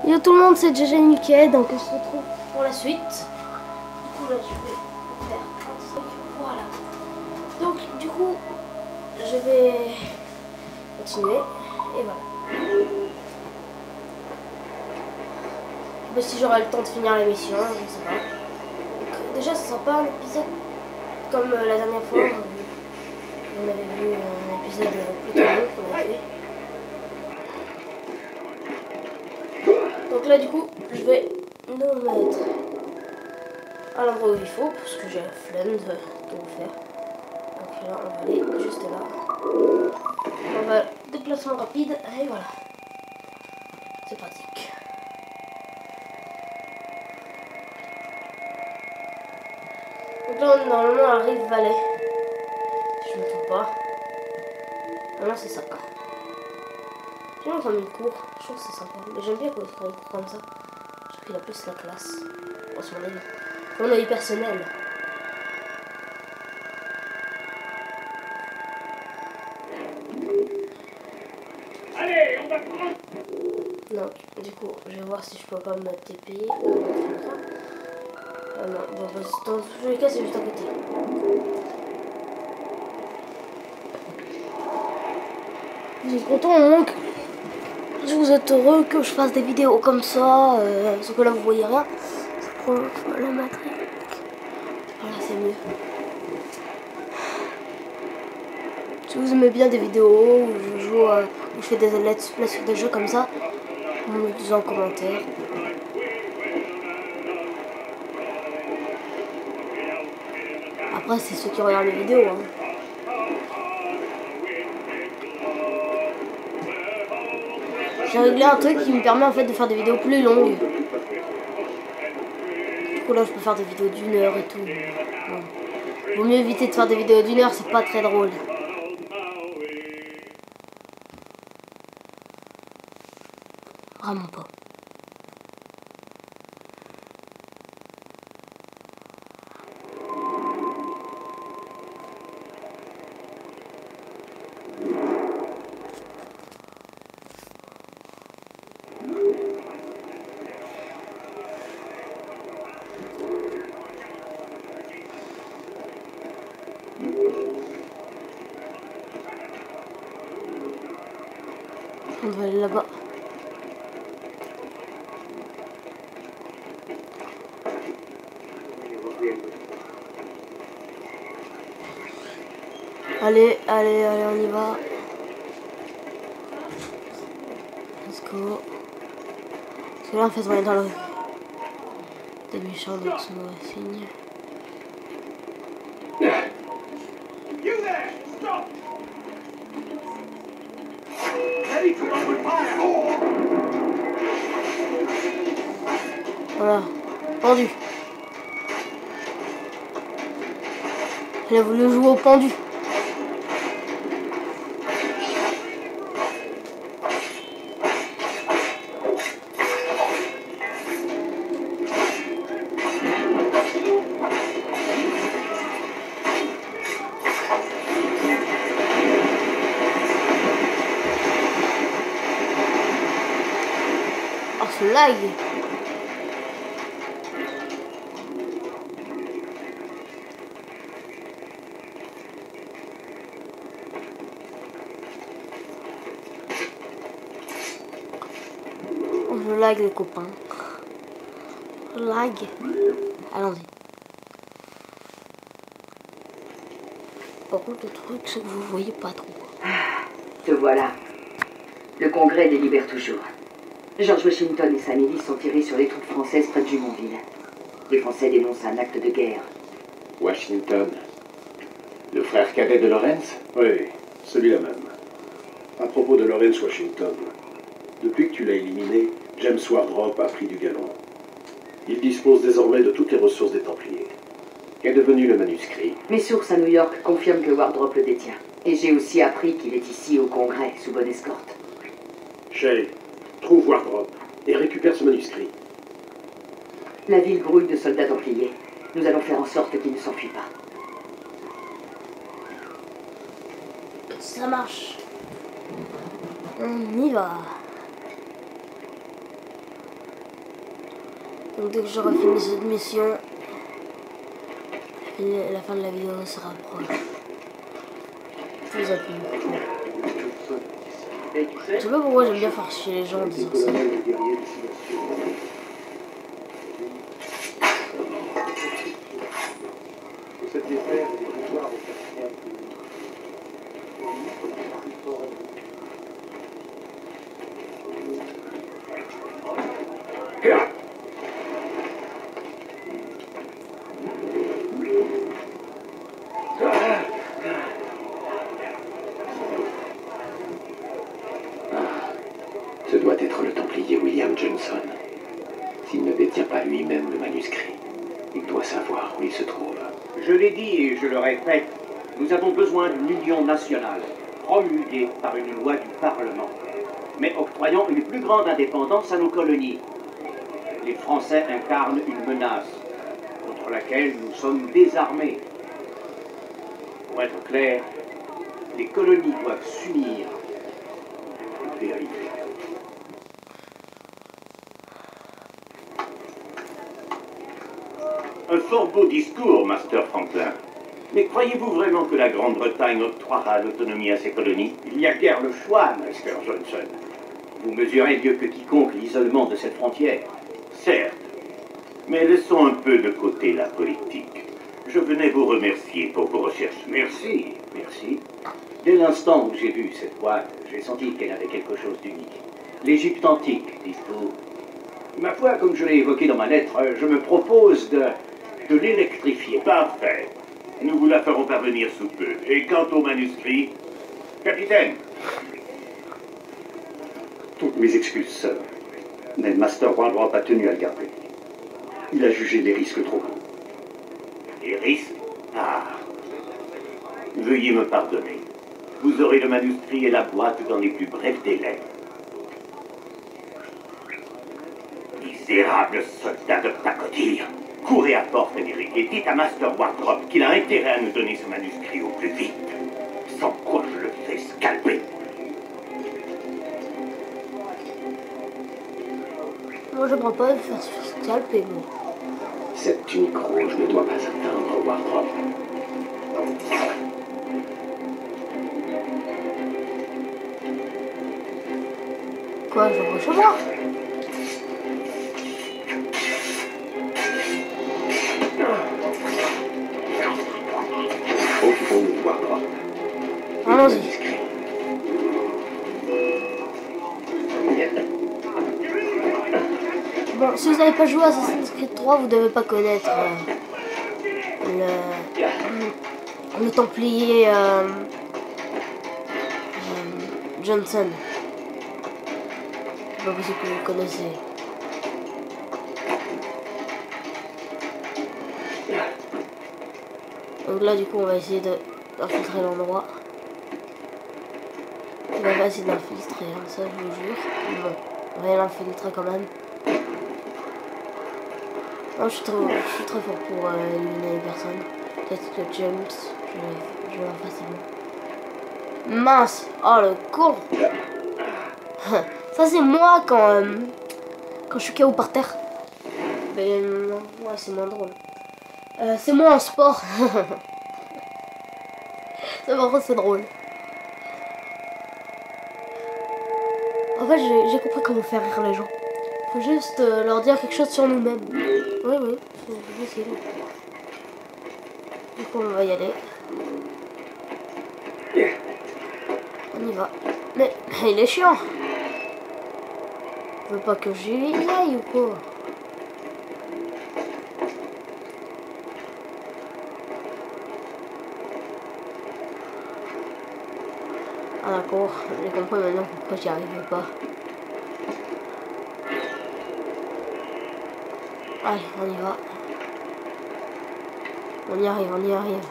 Yo tout le monde, c'est JJ Mickey, donc on se retrouve pour la suite. Du coup là je vais faire un truc, voilà. Donc du coup je vais continuer et voilà. Je sais pas si j'aurai le temps de finir l'émission, je sais pas. Donc, déjà ce sera pas un épisode comme la dernière fois. On avait vu un épisode plutôt long qu'on avait fait. Donc là du coup je vais nous mettre à l'endroit où il faut parce que j'ai la flemme de tout faire. Donc là on va aller juste là. On va déplacement rapide et voilà. C'est pratique. Donc là on est normalement à Rive Valley. Si je ne me trompe pas. Maintenant c'est ça. J'ai entendu une cour, je trouve que c'est sympa. Mais j'aime bien quand il fait une cour comme ça. Je trouve qu'il a plus la classe. Bon, c'est mon avis. Mon avis personnel. Allez, on va prendre. Donc, du coup, je vais voir si je peux pas me TP. Non, bon, bah, dans tous les cas, c'est juste à côté. Je suis content au moins que vous êtes heureux que je fasse des vidéos comme ça. Sauf que là, vous voyez rien. C'est pour la matrice. Voilà, c'est mieux. Si vous aimez bien des vidéos où je joue, où je fais des let's play sur des jeux comme ça, vous me le dites en commentaire. Après, c'est ceux qui regardent les vidéos. Hein. J'ai réglé un truc qui me permet en fait de faire des vidéos plus longues. Du coup là, je peux faire des vidéos d'1 heure et tout. Bon. Vaut mieux éviter de faire des vidéos d'1 heure, c'est pas très drôle. Vraiment pas. On va aller là-bas. Allez, on y va. Let's go. Parce que là, en fait, on est dans le... des méchants, donc c'est mauvais signe. You there! Stop! Ready to open fire! Voilà, pendu. Elle a voulu jouer au pendu. Oh, ce lag! Oh, je lag les copains. Je lag. Allons-y. Par contre, le truc, c'est que vous voyez pas trop. Te voilà. Le Congrès délibère toujours. George Washington et sa milice sont tirés sur les troupes françaises près de Jumonville. Les Français dénoncent un acte de guerre. Washington. Le frère cadet de Lawrence? Oui, celui-là même. À propos de Lawrence Washington, depuis que tu l'as éliminé, James Wardrop a pris du galon. Il dispose désormais de toutes les ressources des Templiers. Qu'est devenu le manuscrit? Mes sources à New York confirment que Wardrop le détient. Et j'ai aussi appris qu'il est ici au Congrès, sous bonne escorte. Shay, trouve Wardrop et récupère ce manuscrit. La ville grouille de soldats templiers. Nous allons faire en sorte qu'il ne s'enfuit pas. Ça marche. On y va. Donc dès que j'aurai fini cette mission, et la fin de la vidéo sera proche. Je vous appuie. Je sais pas pourquoi j'aime bien faire chier les gens en disant ça. Ce doit être le Templier William Johnson. S'il ne détient pas lui-même le manuscrit, il doit savoir où il se trouve. Je l'ai dit et je le répète, nous avons besoin d'une union nationale, promulguée par une loi du Parlement, mais octroyant une plus grande indépendance à nos colonies. Les Français incarnent une menace, contre laquelle nous sommes désarmés. Pour être clair, les colonies doivent s'unir et arriver. Un fort beau discours, Master Franklin. Mais croyez-vous vraiment que la Grande-Bretagne octroiera l'autonomie à ses colonies? Il n'y a guère le choix, Master Johnson. Vous mesurez mieux que quiconque l'isolement de cette frontière. Certes, mais laissons un peu de côté la politique. Je venais vous remercier pour vos recherches. Merci, merci. Dès l'instant où j'ai vu cette boîte, j'ai senti qu'elle avait quelque chose d'unique. L'Égypte antique, dites-vous. Ma foi, comme je l'ai évoqué dans ma lettre, je me propose de l'électrifier. Parfait. Nous vous la ferons parvenir sous peu. Et quant au manuscrit, capitaine. Toutes mes excuses, sir. Mais Master Wardrop a tenu à le garder. Il a jugé les risques trop grands. Les risques? Ah. Veuillez me pardonner. Vous aurez le manuscrit et la boîte dans les plus brefs délais. Misérable soldat de pacotille. Courez à Port Frédéric et dites à Master Wardrop qu'il a intérêt à nous donner ce manuscrit au plus vite. Sans quoi je le fais scalper. Moi je prends pas de faire scalper, moi. Cette tunique rouge ne doit pas atteindre Wardrop. Quoi, je vais recevoir? Occupons-nous de Wardrop. Allons-y. Bon, si vous n'avez pas joué à Assassin's Creed 3, vous ne devez pas connaître le Templier Johnson. C'est pas possible que vous le connaissez. Donc là, du coup, on va essayer d'infiltrer l'endroit. On va essayer d'infiltrer, hein, ça je vous jure. Bon, on va l'infiltrer quand même. Non, je suis très fort pour éliminer les personnes. Peut-être que James, je vais facilement. Mince! Oh le con! Ça c'est moi quand je suis KO par terre. Mais ouais, c'est moins drôle. C'est moi en sport. Ça par contre c'est drôle. En fait j'ai compris comment faire rire les gens. Faut juste leur dire quelque chose sur nous-mêmes. Oui, oui, c'est possible. Du coup, on va y aller. On y va. Mais il est chiant. Il veut pas que j'y aille ou quoi? Ah d'accord, j'ai compris maintenant pourquoi j'y arrivais pas. Allez, on y va. On y arrive, on y arrive.